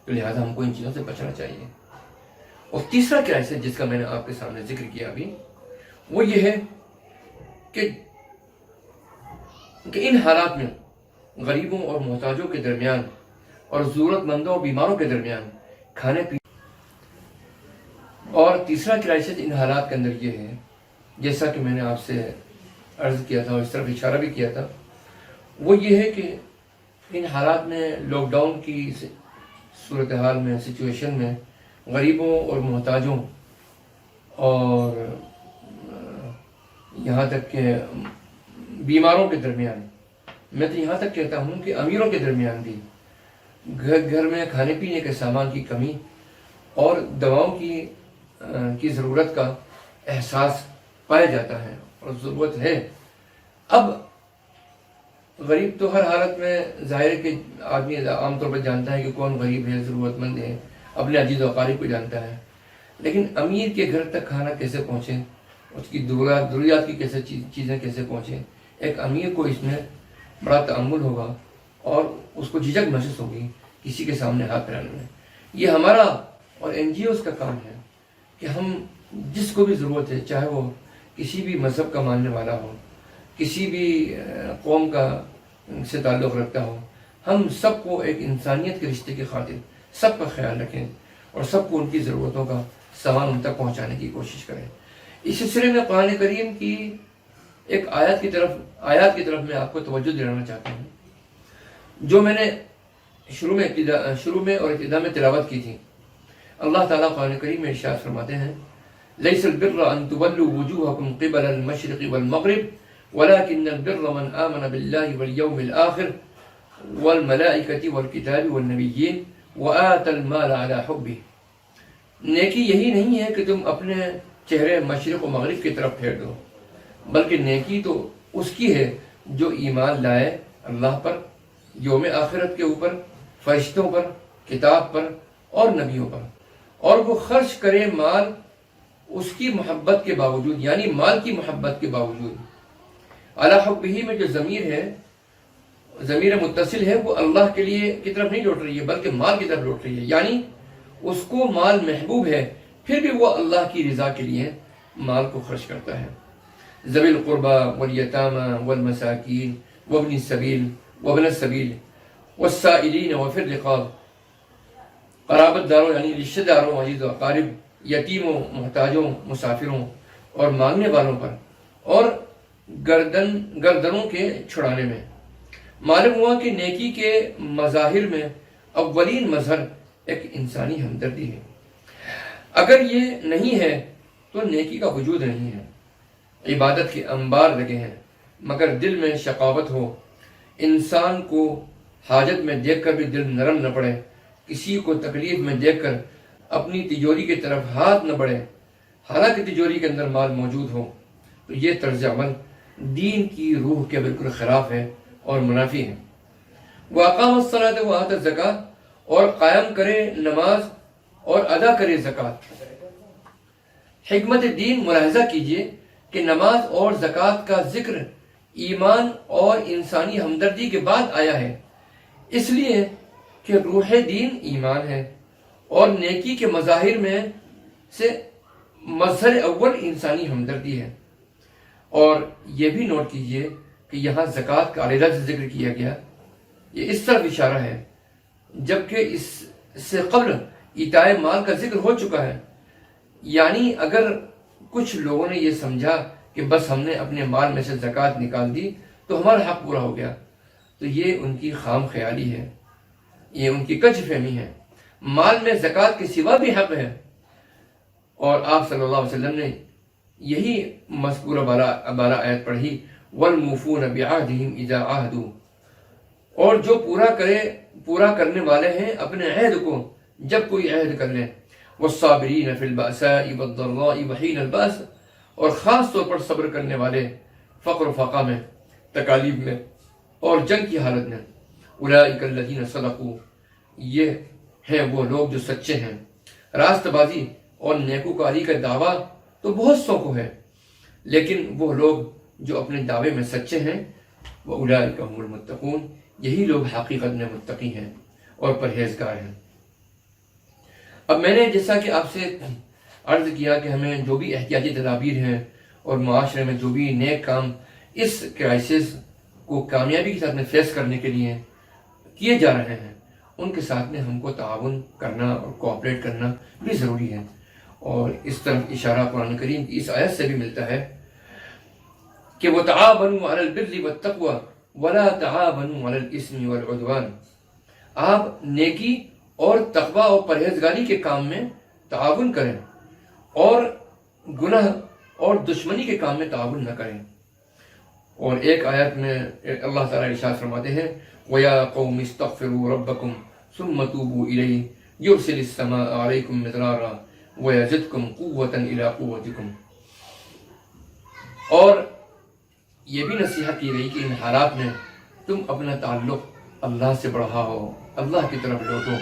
تو لہٰذا ہم کو ان چیزوں سے بچنا چاہیے۔ اور تیسرا کرائسس جس کا میں نے آپ کے سامنے ذکر کیا ابھی، وہ یہ ہے کہ ان حالات میں غریبوں اور محتاجوں کے درمیان اور ضرورت مندوں اور بیماروں کے درمیان کھانے پینے، اور تیسرا کرائسس ان حالات کے اندر یہ ہے، جیسا کہ میں نے آپ سے عرض کیا تھا اور اس طرف اشارہ بھی کیا تھا، وہ یہ ہے کہ ان حالات میں لاک ڈاؤن کی صورتحال میں، سچویشن میں غریبوں اور محتاجوں اور یہاں تک کہ بیماروں کے درمیان، میں تو یہاں تک کہتا ہوں کہ امیروں کے درمیان بھی گھر میں کھانے پینے کے سامان کی کمی اور دواؤں کی ضرورت کا احساس پایا جاتا ہے اور ضرورت ہے۔ اب غریب تو ہر حالت میں ظاہر ہے کہ آدمی عام طور پر جانتا ہے کہ کون غریب ہے، ضرورت مند ہے، اپنے عزیز و اقارب کو جانتا ہے، لیکن امیر کے گھر تک کھانا کیسے پہنچے، اس کی ضروریات کی چیزیں کیسے پہنچیں، ایک امیر کو اس میں بڑا تأمل ہوگا اور اس کو جھجک محسوس ہوگی کسی کے سامنے ہاتھ پھیلانے میں۔ یہ ہمارا اور NGOs کا کام ہے کہ ہم جس کو بھی ضرورت ہے، چاہے وہ کسی بھی مذہب کا ماننے والا ہو، کسی بھی قوم کا سے تعلق رکھتا ہو، ہم سب کو ایک انسانیت کے رشتے کی خاطر سب کا خیال رکھیں اور سب کو ان کی ضرورتوں کا سامان ان تک پہنچانے کی کوشش کریں۔ اس سلسلے میں قرآن کریم کی ایک آیات کی طرف میں آپ کو توجہ دلانا چاہتا ہوں، جو میں نے شروع میں اور ابتدا میں تلاوت کی تھی۔ اللہ تعالیٰ قرآن کریم میں ارشاد فرماتے ہیں: لَيْسَ الْبِرَّ أَن تُوَلُّوا وُجُوهَكُمْ قِبَلَ الْمَشْرِقِ وَالْمَغْرِبِ وَلَكِنَّ الْبِرَّ مَنْ آمَنَ بِاللَّهِ وَالْيَوْمِ الْآخِرِ وَالْمَلَائِكَةِ وَالْكِتَابِ وَالنَّبِيِّينَ وَآتَى الْمَالَ عَلَى حُبِّهِ۔ نیکی یہی نہیں ہے کہ تم اپنے چہرے مشرق و مغرب کی طرف پھیر دو، بلکہ نیکی تو اس کی ہے جو ایمان لائے اللہ پر، یوم آخرت کے اوپر، فرشتوں پر، کتاب پر اور نبیوں پر، اور وہ خرچ کرے مال اس کی محبت کے باوجود، یعنی مال کی محبت کے باوجود۔ علی حبہ میں جو ضمیر متصل ہے وہ اللہ کے لیے کی طرف نہیں لوٹ رہی ہے بلکہ مال کی طرف لوٹ رہی ہے، یعنی اس کو مال محبوب ہے پھر بھی وہ اللہ کی رضا کے لیے مال کو خرچ کرتا ہے۔ ذوی القربى والیتامى والمساکین وابن السبیل والسائلین وفی الرقاب، قرابت داروں یعنی رشتہ داروں، عزیز و اقارب، یتیموں، محتاجوں، مسافروں اور مانگنے والوں پر، اور گردنوں کے چھڑانے میں۔ معلوم ہوا کہ نیکی کے مظاہر میں اولین مظہر ایک انسانی ہمدردی ہے۔ اگر یہ نہیں ہے تو نیکی کا وجود نہیں ہے۔ عبادت کے انبار لگے ہیں مگر دل میں شقاوت ہو، انسان کو حاجت میں دیکھ کر بھی دل نرم نہ پڑے، کسی کو تکلیف میں دیکھ کر اپنی تجوری کی طرف ہاتھ نہ بڑھے حالانکہ تجوری کے اندر مال موجود ہو، تو یہ طرز عمل دین کی روح کے بالکل خلاف ہے اور منافی ہے۔ وَأَقَامَ الصَّلَاةَ وَآتَى الزَّكَاةَ، اور قائم کرے نماز اور ادا کرے زکوٰۃ۔ حکمت دین ملاحظہ کیجئے کہ نماز اور زکوٰۃ کا ذکر ایمان اور انسانی ہمدردی کے بعد آیا ہے، اس لیے کہ روح دین ایمان ہے اور نیکی کے مظاہر میں سے مظہر اول انسانی ہمدردی ہے۔ اور یہ بھی نوٹ کیجئے کہ یہاں زکوٰۃ کا علیحدہ سے ذکر کیا گیا، یہ اس طرف اشارہ ہے جبکہ اس سے قبل ایتائے مال کا ذکر ہو چکا ہے۔ یعنی اگر کچھ لوگوں نے یہ سمجھا کہ بس ہم نے اپنے مال میں سے زکوٰۃ نکال دی تو ہمارا حق پورا ہو گیا، تو یہ ان کی خام خیالی ہے، یہ ان کی کج فہمی ہے۔ مال میں زکوٰۃ کے سوا بھی حق ہے، اور آپ صلی اللہ علیہ وسلم نے یہی مذکورہ بالا آیت پڑھی: والموفون بعہدہم اذا عاہدوا، اور جو پورا کرنے والے ہیں اپنے عہد کو جب کوئی عہد کر لیں، والصابرین فی البأساء والضراء وحین البأس، اور خاص طور پر صبر کرنے والے فقر و فاقہ میں، تکالیف میں اور جنگ کی حالت میں، اولئک الذین صدقوا، یہ ہیں وہ لوگ جو سچے ہیں۔ راست بازی اور نیکوکاری کا دعویٰ تو بہت سو کو ہے، لیکن وہ لوگ جو اپنے دعوے میں سچے ہیں، وَأُولَٰئِكَ هُمُ الْمُتَّقُونَ، یہی لوگ حقیقت میں متقی ہیں اور پرہیزگار ہیں۔ اب میں نے جیسا کہ آپ سے عرض کیا کہ ہمیں جو بھی احتیاطی تدابیر ہیں اور معاشرے میں جو بھی نیک کام اس کرائسس کو کامیابی کے ساتھ میں فیس کرنے کے لیے کیے جا رہے ہیں، ان کے ساتھ میں ہم کو تعاون کرنا اور کوآپریٹ کرنا بھی ضروری ہے۔ اور اس طرف اشارہ قرآن کریم کی اس آیت سے بھی ملتا ہے کہ وَتَعَاوَنُوا عَلَى الْبِرِّ وَالتَّقْوَىٰ وَلَا تَعَاوَنُوا عَلَى الْإِثْمِ وَالْعُدْوَانِ، آپ نیکی اور تقوی اور پرہیزگاری کے کام میں تعاون کریں اور گناہ اور دشمنی کے کام میں تعاون نہ کریں۔ اور ایک آیت میں اللہ تعالیٰ ارشاد فرماتے ہیں وَيَا قَوْمِ اسْتَغْفِرُوا رَبَّكُمْ ثُمَّ تُوبُوا إِلَيْهِ يُرْسِلِ السَّمَاءَ عَلَيْكُمْ مِدْرَارًا وَيَزِدْكُمْ قُوَّةً إِلَىٰ قُوَّتِكُمْ۔ اور یہ بھی نصیحت کی گئی کہ ان حالات میں تم اپنا تعلق اللہ سے بڑھاؤ، اللہ کی طرف لوٹو،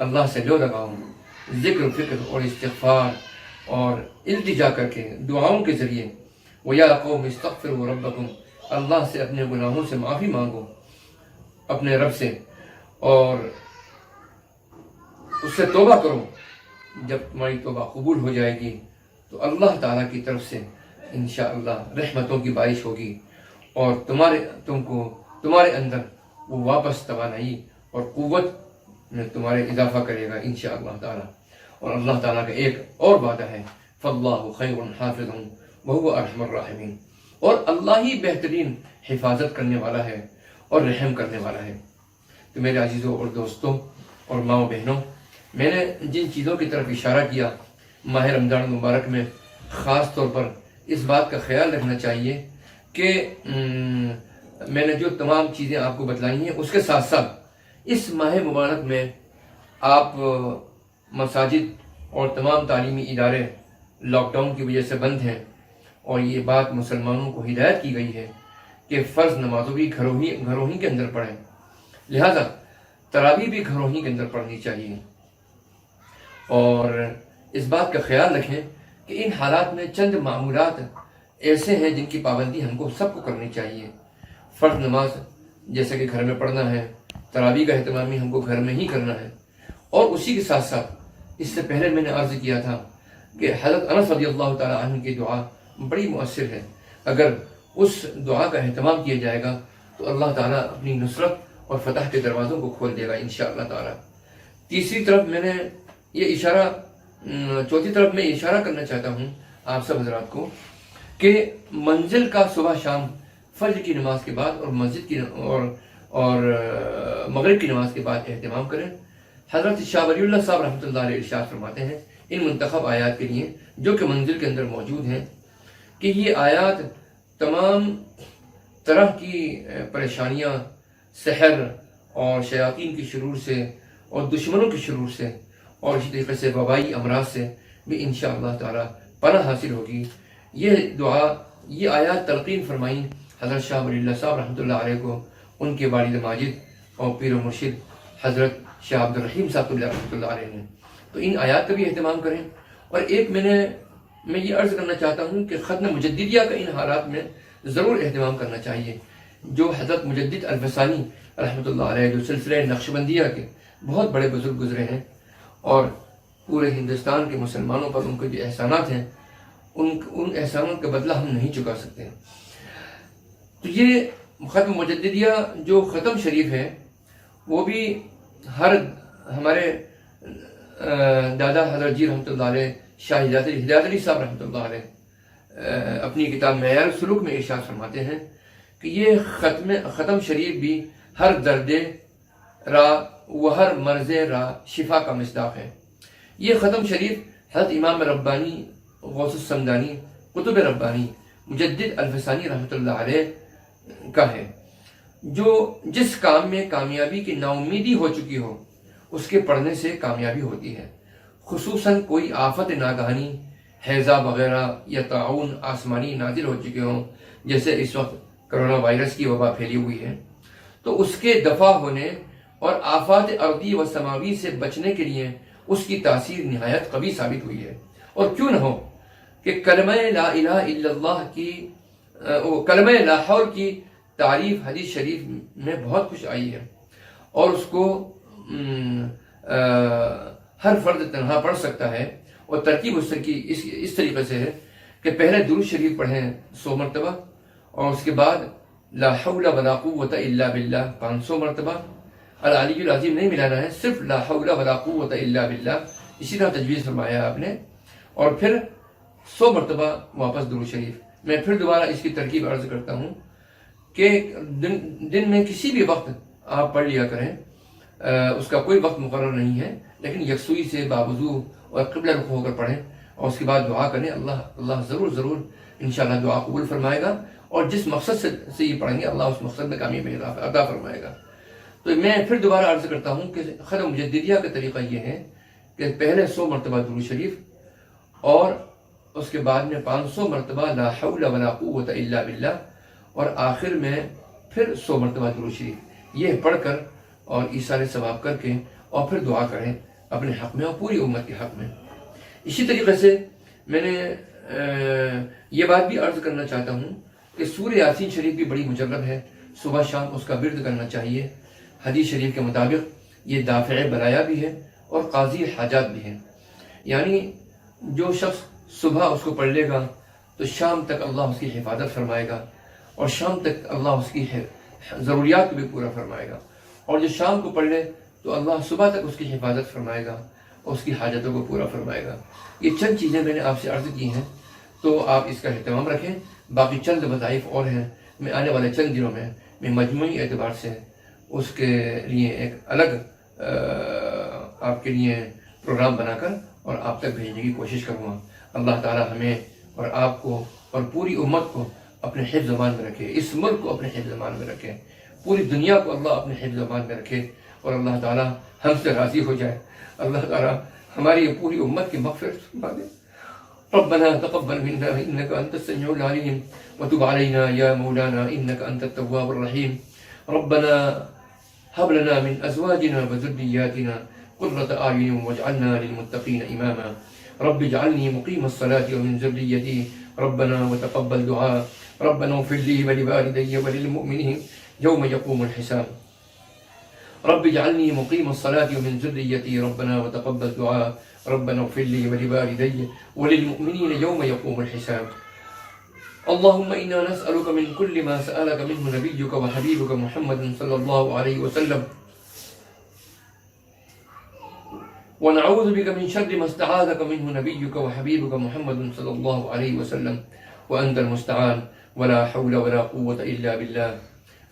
اللہ سے لو لگاؤ، ذکر فکر اور استغفار اور التجا کر کے دعاؤں کے ذریعے۔ وَيَا قَوْمِ اسْتَغْفِرُوا رَبَّكُمْ، اللہ سے اپنے گناہوں سے معافی مانگو اپنے رب سے، اور اس سے توبہ کرو۔ جب تمہاری توبہ قبول ہو جائے گی تو اللہ تعالیٰ کی طرف سے انشاءاللہ رحمتوں کی بارش ہوگی، اور تمہارے اندر وہ واپس توانائی اور قوت میں تمہارے اضافہ کرے گا انشاءاللہ تعالیٰ۔ اور اللہ تعالیٰ کا ایک اور وعدہ ہے فَاللَّهُ خَيْرٌ حَافِظٌ وَهُوَ أَرْحَمُ الرَّاحِمِينَ، اور اللہ ہی بہترین حفاظت کرنے والا ہے اور رحم کرنے والا ہے۔ تو میرے عزیزوں اور دوستوں اور ماؤں بہنوں، میں نے جن چیزوں کی طرف اشارہ کیا، ماہ رمضان المبارک میں خاص طور پر اس بات کا خیال رکھنا چاہیے کہ میں نے جو تمام چیزیں آپ کو بتلائی ہیں، اس کے ساتھ ساتھ اس ماہ مبارک میں آپ مساجد اور تمام تعلیمی ادارے لاک ڈاؤن کی وجہ سے بند ہیں، اور یہ بات مسلمانوں کو ہدایت کی گئی ہے کہ فرض نمازوں بھی گھروں ہی کے اندر پڑھیں، لہذا تراویح بھی گھروں ہی کے اندر پڑھنی چاہیے۔ اور اس بات کا خیال رکھیں کہ ان حالات میں چند معمولات ایسے ہیں جن کی پابندی ہم کو سب کو کرنی چاہیے۔ فرض نماز جیسے کہ گھر میں پڑھنا ہے، تراویح کا اہتمام ہم کو گھر میں ہی کرنا ہے، اور اسی کے ساتھ ساتھ اس سے پہلے میں نے عرض کیا تھا کہ حضرت انس رضی اللہ تعالیٰ عنہ کی دعا بڑی مؤثر ہے، اگر اس دعا کا اہتمام کیا جائے گا تو اللہ تعالیٰ اپنی نصرت اور فتح کے دروازوں کو کھول دے گا انشاءاللہ تعالیٰ۔ تیسری طرف میں نے یہ چوتھی طرف میں اشارہ کرنا چاہتا ہوں آپ سب حضرات کو کہ منزل کا صبح شام فجر کی نماز کے بعد اور مسجد کی اور مغرب کی نماز کے بعد اہتمام کریں۔ حضرت شاہ ولی اللہ صاحب رحمۃ اللہ علیہ ارشاد فرماتے ہیں ان منتخب آیات کے لیے جو کہ منزل کے اندر موجود ہیں کہ یہ آیات تمام طرح کی پریشانیاں، سحر اور شیاطین کی شرور سے اور دشمنوں کی شرور سے اور اسی طریقے سے وبائی امراض سے بھی انشاءاللہ تعالی پناہ حاصل ہوگی۔ یہ دعا، یہ آیات تلقین فرمائیں حضرت شاہ ولی اللہ صاحب رحمۃ اللہ علیہ کو ان کے والد ماجد اور پیر و مرشد حضرت شاہ عبد الرحیم صاحب رحمۃ اللہ علیہ نے۔ تو ان آیات کا بھی اہتمام کریں۔ اور ایک میں یہ عرض کرنا چاہتا ہوں کہ ختم مجددیہ کا ان حالات میں ضرور اہتمام کرنا چاہیے، جو حضرت مجدد الفسانی رحمۃ اللہ علیہ جو سلسلہ نقشبندیہ کے بہت بڑے بزرگ گزرے ہیں، اور پورے ہندوستان کے مسلمانوں پر ان کے جو احسانات ہیں ان احسانات کا بدلہ ہم نہیں چکا سکتے۔ تو یہ ختم مجددیہ جو ختم شریف ہے وہ بھی ہمارے دادا حضرت جی رحمۃ اللہ علیہ شاہ ہدایت علی صاحب رحمۃ اللہ علیہ اپنی کتاب معیار السلوک میں ارشاد فرماتے ہیں کہ یہ ختم شریف بھی ہر درد را و ہر مرض را شفا کا مصداق ہے۔ یہ ختم شریف حضرت امام ربانی غوث السمدانی قطب ربانی مجدد الفسانی رحمۃ اللہ علیہ کا ہے۔ جس کام میں کامیابی کی نا امیدی ہو چکی ہو اس کے پڑھنے سے کامیابی ہوتی ہے، خصوصاً کوئی آفت ناگہانی، ہیضہ وغیرہ یا طاعون آسمانی نازل ہو چکے ہوں، جیسے اس وقت کرونا وائرس کی وبا پھیلی ہوئی ہے، تو اس کے دفع ہونے اور آفات ارضی و سماوی سے بچنے کے لیے اس کی تاثیر نہایت قوی ثابت ہوئی ہے۔ اور کیوں نہ ہو کہ کلمہ لا الہ الا اللہ کی کلمہ لا حول کی تعریف حدیث شریف میں بہت کچھ آئی ہے، اور اس کو ہر فرد تنہا پڑھ سکتا ہے، اور ترکیب اس طریقے سے ہے کہ پہلے درود شریف پڑھیں 100 مرتبہ، اور اس کے بعد لا حول ولا قوت الا باللہ 500 مرتبہ، العلی العظیم نہیں ملانا ہے، صرف لا حول ولا قوت الا باللہ اسی طرح تجویز فرمایا آپ نے، اور پھر 100 مرتبہ واپس درود شریف۔ میں پھر دوبارہ اس کی ترکیب عرض کرتا ہوں کہ دن میں کسی بھی وقت آپ پڑھ لیا کریں، اس کا کوئی وقت مقرر نہیں ہے، لیکن یکسوئی سے باوضو اور قبلہ رخ ہو کر پڑھیں، اور اس کے بعد دعا کریں۔ اللہ ضرور انشاءاللہ دعا قبول فرمائے گا، اور جس مقصد سے یہ پڑھیں گے اللہ اس مقصد میں کامیابی عطا فرمائے گا۔ تو میں پھر دوبارہ عرض کرتا ہوں کہ ختم مجددیہ کا طریقہ یہ ہے کہ پہلے 100 مرتبہ درود شریف، اور اس کے بعد میں 500 مرتبہ لا حول ولا قوت الا باللہ، اور آخر میں پھر 100 مرتبہ درود شریف، یہ پڑھ کر اور ایثار ثواب کر کے، اور پھر دعا کریں اپنے حق میں اور پوری امت کے حق میں۔ اسی طریقے سے میں نے یہ بات بھی عرض کرنا چاہتا ہوں کہ سورہ یاسین شریف بھی بڑی مجرب ہے، صبح شام اس کا ورد کرنا چاہیے۔ حدیث شریف کے مطابق یہ دافع بلایا بھی ہے اور قاضی حاجات بھی ہے، یعنی جو شخص صبح اس کو پڑھ لے گا تو شام تک اللہ اس کی حفاظت فرمائے گا، اور شام تک اللہ اس کی ضروریات کو بھی پورا فرمائے گا، اور جو شام کو پڑھ لے تو اللہ صبح تک اس کی حفاظت فرمائے گا اور اس کی حاجتوں کو پورا فرمائے گا۔ یہ چند چیزیں میں نے آپ سے عرض کی ہیں، تو آپ اس کا اہتمام رکھیں۔ باقی چند وظائف اور ہیں، میں آنے والے چند دنوں میں مجموعی اعتبار سے اس کے لیے ایک الگ آپ کے لیے پروگرام بنا کر اور آپ تک بھیجنے کی کوشش کروں گا۔ اللہ تعالی ہمیں اور آپ کو اور پوری امت کو اپنے حفظ امان میں رکھے، اس ملک کو اپنے حفظ امان میں رکھے، پوری دنیا کو اللہ اپنے حفظ امان میں رکھے، اور اللہ تعالی ہم سے راضی ہو جائے۔ اللہ تعالی ہماری پوری امت کی مغفرت فرما دے۔ ربنا تقبل منا انك انت السميع العليم وتب علينا يا مولانا انك انت التواب الرحيم۔ ربنا هب لنا من ازواجنا وذرياتنا قرة اعين واجعلنا للمتقين اماما۔ رب اجعلني مقيم الصلاة ومن ذريتي ربنا وتقبل دعاء۔ ربنا اغفر لي ولوالدي وللمؤمنين يوم يقوم الحساب۔ رب اجعلني مقيم الصلاة ومن ذريتي ربنا وتقبل دعاء۔ ربنا اغفر لي ولوالدي وللمؤمنين يوم يقوم الحساب۔ اللهم إنا نسألك من كل ما سألك منه نبيك وحبيبك محمد صلى الله عليه وسلم، ونعوذ بك من شر ما استعاذك منه نبيك وحبيبك محمد صلى الله عليه وسلم، وأنت المستعان ولا حول ولا قوة إلا بالله۔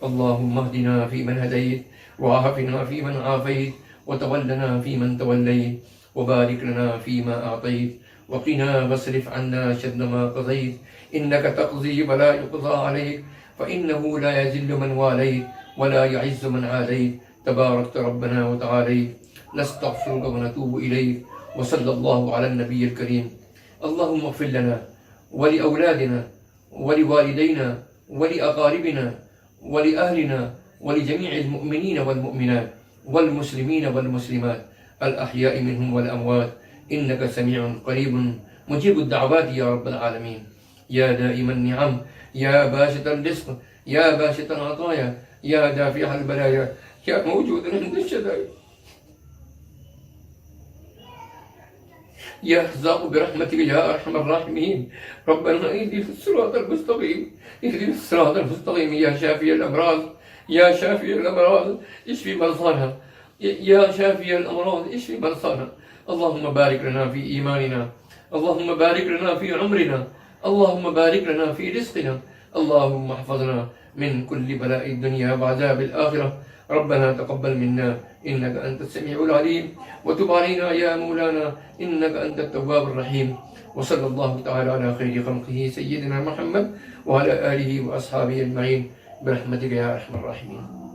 اللهم اهدنا فيمن هديت، وعافنا فيمن عافيت، وتولنا فيمن توليت، وبارك لنا فيما أعطيت، وقنا واصرف عنا شر ما قضيت، إنك تقضي ولا يقضى عليك، فإنه لا يذل من واليت ولا يعز من عاديت، تباركت ربنا وتعاليت، نستغفرك ونتوب إليك، وصلى الله على النبي الكريم۔ اللهم اغفر لنا ولأولادنا ولوالدينا ولأقاربنا ولأهلنا ولجميع المؤمنين والمؤمنات والمسلمين والمسلمات الأحياء منهم والأموات، إنك سميع قريب مجيب الدعوات يا رب العالمين۔ يا دائم النعم، يا باسط الرزق، يا باسط العطايا، يا دافع البلايا، يا موجودا عند الشدائد، يا رزاق برحمتك يا أرحم الراحمين۔ ربنا اهدنا الصراط المستقيم، اهدنا الصراط المستقيم، يا شافي الأمراض، يا شافي الأمراض اشفي مرضانا، يا شافي الأمراض اشفي مرضانا۔ اللهم بارك لنا في إيماننا، اللهم بارك لنا في عمرنا، اللهم بارك لنا في رزقنا، اللهم احفظنا من كل بلاء الدنيا وعذاب الآخرة۔ ربنا تقبل منا إنك أنت السميع العليم، وتب علينا يا مولانا إنك أنت التواب الرحيم۔ وصلى الله تعالى على خير خلقه سيدنا محمد وعلى آله وأصحابه أجمعين۔ برحمتك يا ارحم الراحمين.